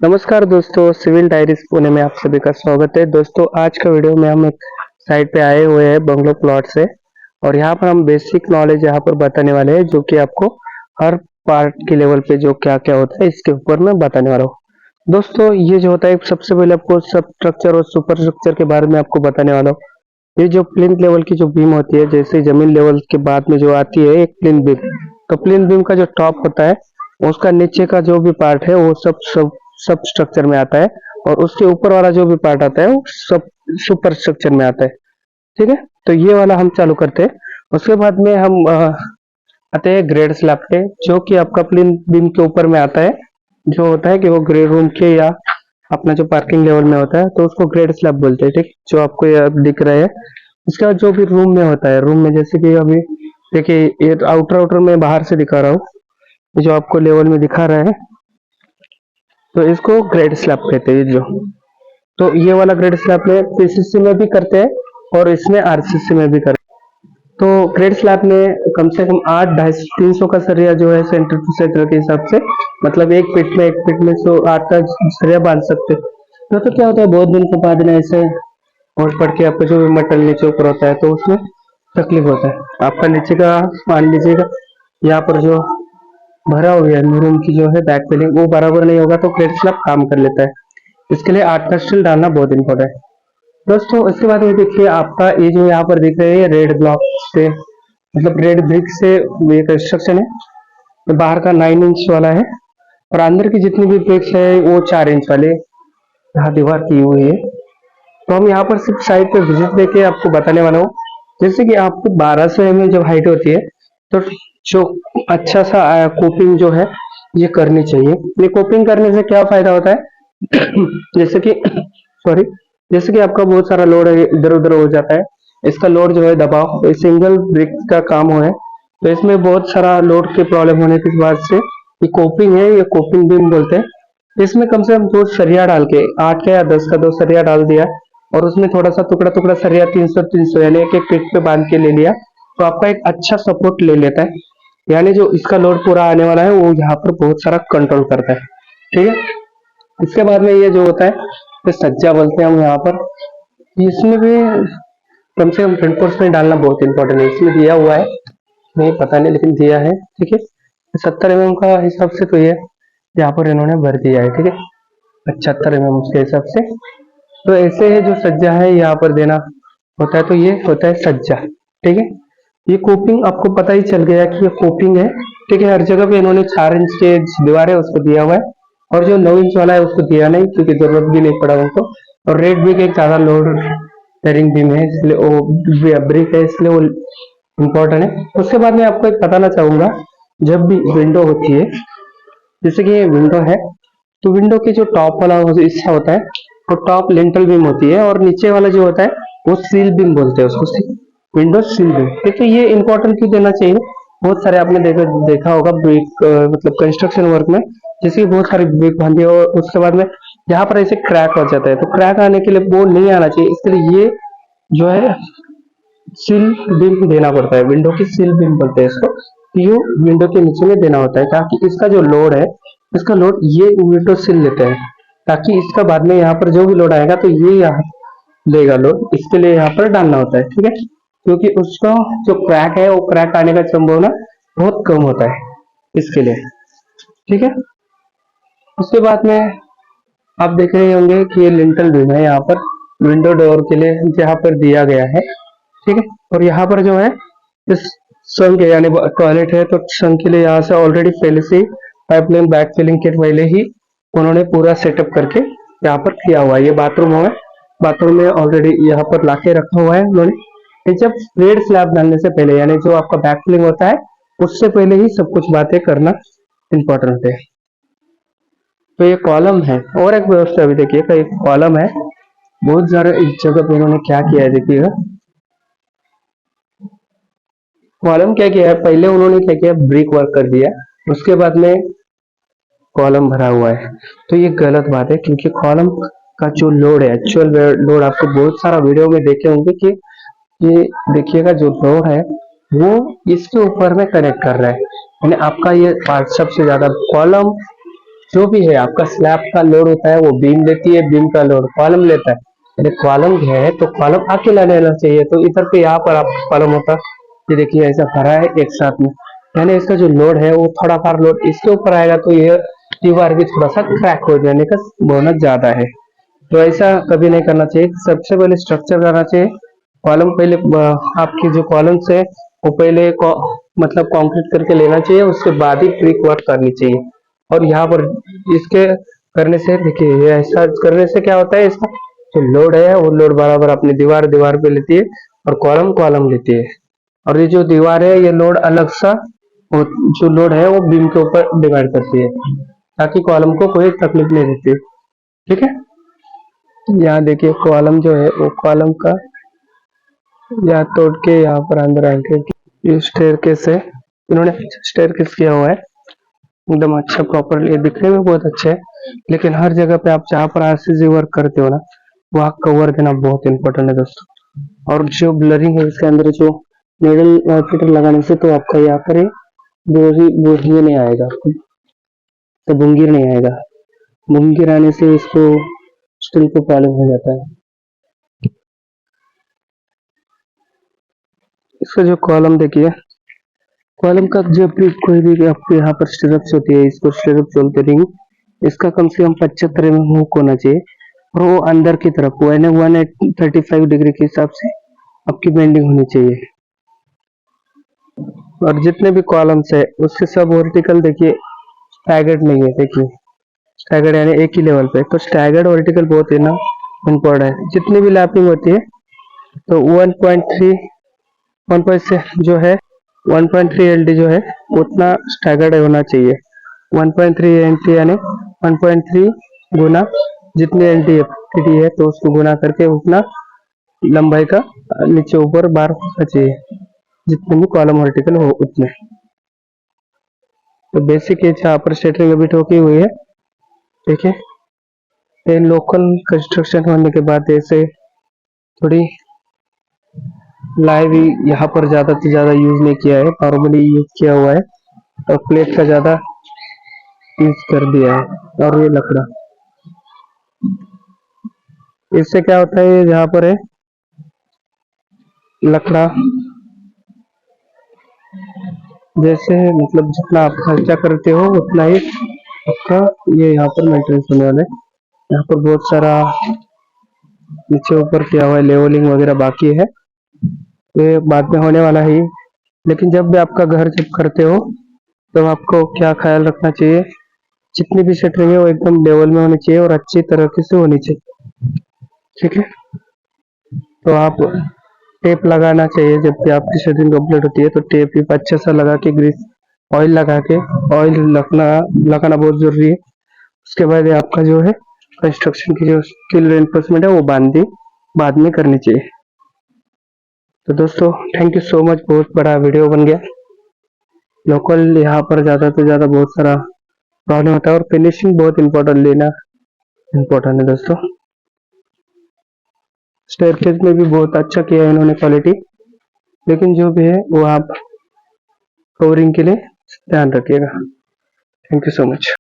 नमस्कार दोस्तों, civil diaries Pune में आप सभी का स्वागत है। दोस्तों आज का वीडियो में हम एक साइट पे आए हुए हैं बंगलो प्लॉट से। और यहाँ पर हम बेसिक नॉलेज यहाँ पर बताने वाले हैं जो कि आपको हर पार्ट के लेवल पे जो क्या क्या होता है इसके ऊपर मैं बताने वाला हूँ। दोस्तों ये जो होता है सबसे पहले आपको सब स्ट्रक्चर और सुपर स्ट्रक्चर के बारे में आपको बताने वाला हूँ। ये जो प्लिंथ लेवल की जो बीम होती है, जैसे जमीन लेवल के बाद में जो आती है एक प्लिंथ बीम, तो प्लिंथ बीम का जो टॉप होता है उसका नीचे का जो भी पार्ट है वो सब सब सब स्ट्रक्चर में आता है, और उसके ऊपर वाला जो भी पार्ट आता है वो सब सुपर स्ट्रक्चर में आता है। ठीक है, तो ये वाला हम चालू करते हैं। उसके बाद में हम आते हैं ग्रेड स्लैब पे, जो कि आपका प्लिंथ बीम के ऊपर में आता है। जो होता है कि वो ग्रे रूम के या अपना जो पार्किंग लेवल में होता है तो उसको ग्रेड स्लैब बोलते हैं। ठीक, जो आपको ये दिख रहा है उसके बाद जो भी रूम में होता है, रूम में जैसे कि अभी देखिए ये आउटर आउटर में बाहर से दिखा रहा हूँ, जो आपको लेवल में दिखा रहा है तो इसको ग्रेड स्लैब कहते हैं। जो तो ये वाला ग्रेड स्लैब में पीसीसी में भी करते हैं और इसमें आरसीसी में भी करते हैं। तो ग्रेड स्लैब में कम से कम 8 250 का सरिया जो है सेंटर टू सेंटर के हिसाब से, मतलब एक फीट में तो 8 का सरिया बांध सकते हैं। तो क्या होता है बहुत दिन के बाद ना ऐसे और पड़ के आपका जो भी मटल नीचे ऊपर होता है तो उसमें तकलीफ होता है। आपका नीचे का मान लीजिएगा यहाँ पर जो भरा हो गया रूम की जो है बैक फिलिंग वो बराबर नहीं होगा तो क्रेड स्लैब काम कर लेता है। इसके लिए 8 का स्टील डालना बहुत इंपॉर्टेंट है। दोस्तों इसके बाद ये देखिए आपका ये जो यहाँ पर दिख रहे हैं रेड ब्लॉक से, मतलब रेड ब्रिक से ये कंस्ट्रक्शन है। तो बाहर का 9 इंच वाला है और अंदर की जितनी भी ब्रिक्स है वो 4 इंच वाले यहाँ दीवार की हुई है। तो हम यहाँ पर सिर्फ साइड पे विजिट देके आपको बताने वाला हूँ। जैसे कि आपको 1200 mm जब हाइट होती है तो जो अच्छा सा कोपिंग जो है ये करनी चाहिए। ये कोपिंग करने से क्या फायदा होता है जैसे कि सॉरी, जैसे कि आपका बहुत सारा लोड है इधर उधर हो जाता है, इसका लोड जो है दबाव तो सिंगल ब्रिक का काम हो है तो इसमें बहुत सारा लोड के प्रॉब्लम होने की बाद से ये कोपिंग है, ये कोपिंग बीम बोलते हैं। इसमें कम से कम 2 सरिया डाल के 8 का या 10 का 2 सरिया डाल दिया और उसमें थोड़ा सा टुकड़ा टुकड़ा सरिया 300 यानी एक एक फीट पे बांध के ले लिया तो आपका एक अच्छा सपोर्ट ले लेता है। यानी जो इसका लोड पूरा आने वाला है वो यहाँ पर बहुत सारा कंट्रोल करता है। ठीक है, इसके बाद में ये जो होता है तो सज्जा बोलते हैं हम यहाँ पर। इसमें भी कम से कम रेनफोर्समेंट डालना बहुत इंपॉर्टेंट है। इसमें दिया हुआ है, नहीं पता नहीं लेकिन दिया है। ठीक है, 70 mm का हिसाब से तो ये यहाँ पर इन्होंने भर दिया है। ठीक है, 75 mm के हिसाब से। तो ऐसे है जो सज्जा है यहाँ पर देना होता है, तो ये होता है सज्जा। ठीक है, ये कोपिंग आपको पता ही चल गया कि ये कोपिंग है। ठीक है, हर जगह पे इन्होंने 4 इंच के दीवार है उसको दिया हुआ है और जो 9 इंच वाला है उसको दिया नहीं क्योंकि जरूरत भी नहीं पड़ा उनको। और रेड ब्रिक एक ज्यादा लोड बेरिंग बीम है इसलिए वो ब्रिक है इसलिए वो इम्पोर्टेंट है। उसके बाद में आपको एक बताना चाहूंगा, जब भी विंडो होती है, जैसे कि ये विंडो है तो विंडो के जो टॉप वाला हिस्सा होता है वो टॉप लिंटल बीम होती है और नीचे वाला जो होता है वो सील बीम बोलते हैं उसको, विंडो सील बीम। ठीक है, ये इंपॉर्टेंट क्यों देना चाहिए, बहुत सारे आपने देखा होगा ब्रिक मतलब कंस्ट्रक्शन वर्क में, जैसे कि बहुत सारी ब्रिक बांधी और उसके बाद में यहाँ पर ऐसे क्रैक हो जाता है तो क्रैक आने के लिए वो नहीं आना चाहिए। इसके लिए ये जो है सील बीम देना पड़ता है, विंडो की सील बीम बोलते हैं इसको। ये विंडो के नीचे में देना होता है ताकि इसका जो लोड है इसका लोड ये विंडो सील लेते हैं, ताकि इसका बाद में यहाँ पर जो भी लोड आएगा तो ये यहाँ लेगा लोड, इसके लिए यहाँ पर डालना होता है। ठीक है, क्योंकि उसका जो क्रैक है वो क्रैक आने का संभावना बहुत कम होता है इसके लिए। ठीक है, उसके बाद में आप देख रहे होंगे कि ये लिंटल बीम है यहाँ पर विंडो डोर के लिए यहाँ पर दिया गया है। ठीक है, और यहाँ पर जो है इस संघ यानी टॉयलेट है तो संघ के लिए यहाँ से ऑलरेडी पहले से पाइपलाइन बैक फिलिंग के पहले ही उन्होंने पूरा सेटअप करके यहाँ पर किया हुआ है। ये बाथरूम है, बाथरूम में ऑलरेडी यहाँ पर लाके रखा हुआ है उन्होंने। जब रेड स्लैब डालने से पहले यानी जो आपका बैक फिलिंग होता है उससे पहले ही सब कुछ बातें करना इंपॉर्टेंट है। तो ये कॉलम है और एक व्यवस्था अभी देखिएगा, एक कॉलम है बहुत सारे इस जगह पे उन्होंने क्या किया है देखिएगा। कॉलम क्या किया है, पहले उन्होंने क्या किया ब्रिक वर्क कर दिया उसके बाद में कॉलम भरा हुआ है। तो ये गलत बात है क्योंकि कॉलम का जो लोड है एक्चुअल लोड आपको बहुत सारा वीडियो में देखे होंगे कि ये देखिएगा जो लोड है वो इसके ऊपर में कनेक्ट कर रहा है, यानी आपका ये पार्ट सबसे ज्यादा कॉलम जो भी है आपका स्लैब का लोड होता है वो बीम लेती है, बीम का लोड कॉलम लेता है। यदि कॉलम है तो कॉलम अकेला लेना चाहिए, तो इधर पे यहाँ पर आपका कॉलम होता है, ये देखिए ऐसा भरा है एक साथ में, यानी इसका जो लोड है वो थोड़ा फार लोड इसके ऊपर आएगा, तो ये दीवार भी थोड़ा सा क्रैक हो जाने का बोनस ज्यादा है। तो ऐसा कभी नहीं करना चाहिए। सबसे पहले स्ट्रक्चर करना चाहिए। कॉलम पहले आपकी जो कॉलम्स है वो पहले मतलब कंक्रीट करके लेना चाहिए, उसके बाद ही ब्रिक वर्क करनी चाहिए। और यहाँ पर इसके करने से देखिए, ये ऐसा करने से क्या होता है, इसका जो लोड है वो लोड बराबर अपनी दीवार दीवार पे लेती है और कॉलम कॉलम लेती है। और ये जो दीवार है ये लोड अलग सा जो लोड है वो बीम के ऊपर डिवाइड करती है, ताकि कॉलम को कोई तकलीफ नहीं देती। ठीक है, यहाँ देखिए कॉलम जो है वो कॉलम का यहाँ तोड़ के यहाँ पर अंदर आके ये स्टेयरकेस है, इन्होंने स्टेयरकेस किया हुआ है एकदम अच्छा प्रॉपर, ये दिखने में बहुत अच्छा है। लेकिन हर जगह पे आप जहाँ पर आरसीसी वर्क करते हो ना, वहाँ कवर देना बहुत इंपॉर्टेंट है दोस्तों। और जो ब्लरिंग है इसके अंदर जो निडल फिटर लगाने से तो आपका यहाँ पर बोरी बोरी नहीं आएगा आपको, तो बुंगीर नहीं आएगा। बुंगीर आने से इसको स्टील को प्रॉब्लम हो जाता है। इसका जो कॉलम देखिए, कॉलम का जब भी कोई भी आपको यहाँ पर स्टिरप्स होती है, इसको स्टिरप बोलते नहीं, इसका कम से कम 75 में हुक होना चाहिए, और वो अंदर की तरफ 135 डिग्री के हिसाब से आपकी बेंडिंग होनी चाहिए। और जितने भी कॉलम्स है उसके सब वर्टिकल देखिए स्टैगर्ड नहीं है, देखिए स्टैगर्ड यानी एक ही लेवल पे, तो स्टैगर्ड वर्टिकल बहुत है ना इम्पोर्टेंट है। जितनी भी लैपिंग होती है तो 1.3 1.6 जो है 1.3 एलडी जो है उतना स्टैगर्ड होना चाहिए। 1.3 एलडी यानी 1.3 गुना जितनी एलडी है तो उसको गुना करके उतना लंबाई का नीचे ऊपर बार होना चाहिए, जितने भी कॉलम वर्टिकल हो उतने। तो बेसिक ये यहाँ पर स्टेटरिंग अभी ठोकी हुई है। ठीक है, ये लोकल कंस्ट्रक्शन होने के बाद ऐसे थोड़ी लाइव यहाँ पर ज्यादा से ज्यादा यूज नहीं किया है, नॉर्मली यूज किया हुआ है, और प्लेट का ज्यादा यूज कर दिया है। और ये लकड़ा, इससे क्या होता है जहाँ पर है लकड़ा, जैसे मतलब जितना आप खर्चा करते हो उतना ही आपका ये यहाँ पर मेंटेनेंस होने वाला है। यहाँ पर बहुत सारा नीचे ऊपर किया हुआ है, लेवलिंग वगैरह बाकी है, तो ये बाद में होने वाला है। लेकिन जब भी आपका घर जब करते हो तो आपको क्या ख्याल रखना चाहिए, जितनी भी शटरिंग है वो एकदम लेवल में होनी चाहिए और अच्छी तरीके से होनी चाहिए। ठीक है, तो आप टेप लगाना चाहिए जब भी आपकी शटरिंग कंप्लीट होती है, तो टेप भी अच्छा सा लगा के ग्रीस ऑयल लगा के, ऑयल लगाना बहुत जरूरी है। उसके बाद आपका जो है कंस्ट्रक्शन की जो स्किल रेनफोर्समेंट है वो बाद में करनी चाहिए। तो दोस्तों थैंक यू सो मच, बहुत बड़ा वीडियो बन गया। लोकल यहाँ पर ज्यादा से ज्यादा बहुत सारा प्रॉब्लम होता है, और फिनिशिंग बहुत इंपॉर्टेंट लेना इंपॉर्टेंट है दोस्तों। स्टेयरकेस में भी बहुत अच्छा किया है इन्होंने क्वालिटी, लेकिन जो भी है वो आप कवरिंग के लिए ध्यान रखिएगा। Thank you so much.